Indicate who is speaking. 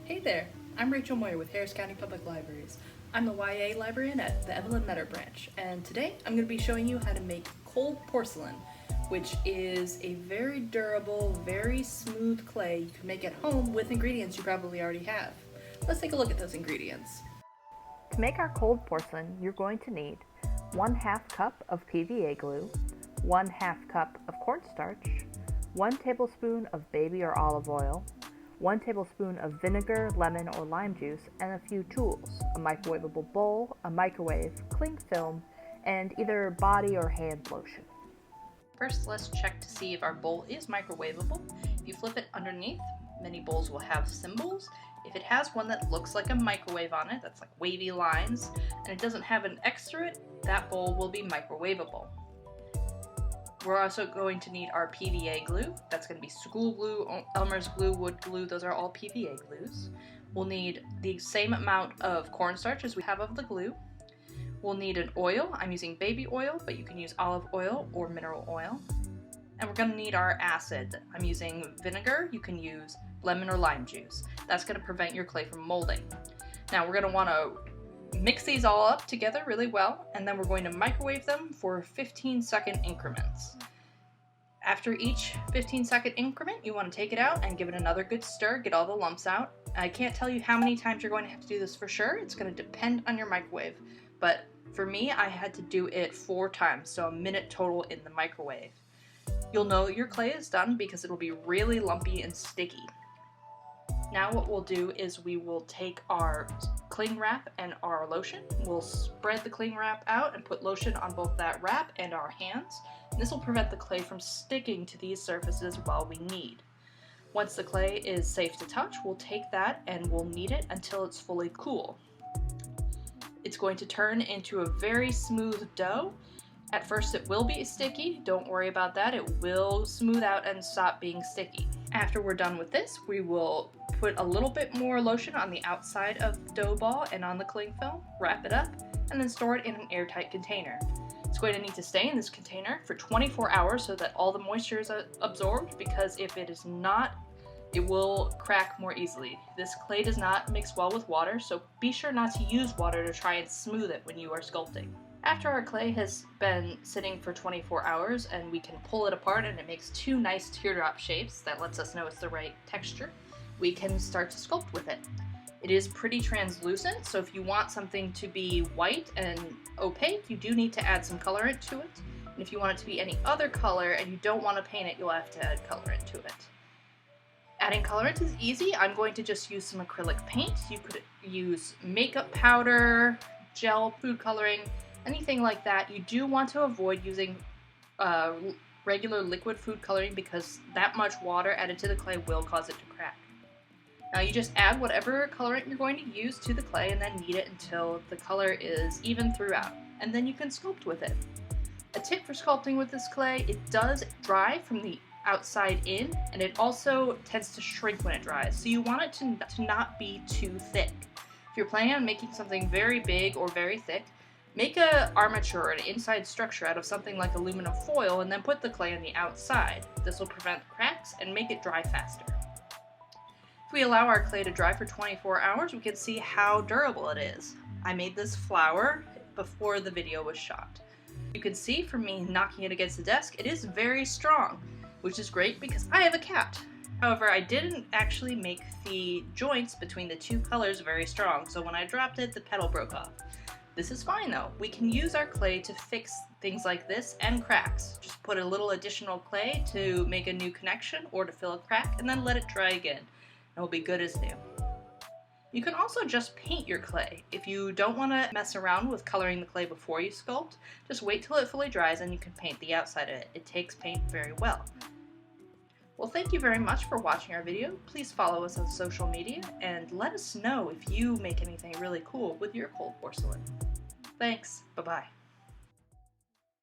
Speaker 1: Hey there, I'm Rachel Moyer with Harris County Public Libraries. I'm the YA librarian at the Evelyn Metter branch, and today I'm going to be showing you how to make cold porcelain, which is a very durable, very smooth clay you can make at home with ingredients you probably already have. Let's take a look at those ingredients.
Speaker 2: To make our cold porcelain, you're going to need 1/2 cup of PVA glue, 1/2 cup of cornstarch, 1 tablespoon of baby or olive oil, 1 tablespoon of vinegar, lemon, or lime juice, and a few tools: a microwavable bowl, a microwave, cling film, and either body or hand lotion.
Speaker 1: First, let's check to see if our bowl is microwavable. If you flip it underneath, many bowls will have symbols. If it has one that looks like a microwave on it, that's like wavy lines, and it doesn't have an X through it, that bowl will be microwavable. We're also going to need our PVA glue. That's going to be school glue, Elmer's glue, wood glue. Those are all PVA glues. We'll need the same amount of cornstarch as we have of the glue. We'll need an oil. I'm using baby oil, but you can use olive oil or mineral oil. And we're going to need our acid. I'm using vinegar. You can use lemon or lime juice. That's going to prevent your clay from molding. Now we're going to want to mix these all up together really well, and then we're going to microwave them for 15-second increments. After each 15-second increment, you want to take it out and give it another good stir, get all the lumps out. I can't tell you how many times you're going to have to do this for sure. It's going to depend on your microwave, but for me, I had to do it 4 times, so a minute total in the microwave. You'll know your clay is done because it'll be really lumpy and sticky. Now what we'll do is we will take our cling wrap and our lotion. We'll spread the cling wrap out and put lotion on both that wrap and our hands. And this will prevent the clay from sticking to these surfaces while we knead. Once the clay is safe to touch, we'll take that and we'll knead it until it's fully cool. It's going to turn into a very smooth dough. At first it will be sticky, don't worry about that, it will smooth out and stop being sticky. After we're done with this, we will put a little bit more lotion on the outside of the dough ball and on the cling film, wrap it up, and then store it in an airtight container. It's going to need to stay in this container for 24 hours so that all the moisture is absorbed, because if it is not, it will crack more easily. This clay does not mix well with water, so be sure not to use water to try and smooth it when you are sculpting. After our clay has been sitting for 24 hours and we can pull it apart and it makes 2 nice teardrop shapes that lets us know it's the right texture, we can start to sculpt with it. It is pretty translucent, so if you want something to be white and opaque, you do need to add some colorant to it. And if you want it to be any other color and you don't want to paint it, you'll have to add colorant to it. Adding colorant is easy. I'm going to just use some acrylic paint. You could use makeup powder, gel, food coloring, anything like that. You do want to avoid using regular liquid food coloring because that much water added to the clay will cause it to crack. Now you just add whatever colorant you're going to use to the clay and then knead it until the color is even throughout, and then you can sculpt with it. A tip for sculpting with this clay: it does dry from the outside in, and it also tends to shrink when it dries, so you want it to not be too thick. If you're planning on making something very big or very thick, make an armature or an inside structure out of something like aluminum foil and then put the clay on the outside. This will prevent cracks and make it dry faster. If we allow our clay to dry for 24 hours, we can see how durable it is. I made this flower before the video was shot. You can see from me knocking it against the desk, it is very strong, which is great because I have a cat. However, I didn't actually make the joints between the 2 colors very strong, so when I dropped it, the petal broke off. This is fine though. We can use our clay to fix things like this and cracks. Just put a little additional clay to make a new connection or to fill a crack, and then let it dry again. It will be good as new. You can also just paint your clay. If you don't want to mess around with coloring the clay before you sculpt, just wait till it fully dries and you can paint the outside of it. It takes paint very well. Well, thank you very much for watching our video. Please follow us on social media and let us know if you make anything really cool with your cold porcelain. Thanks. Bye-bye.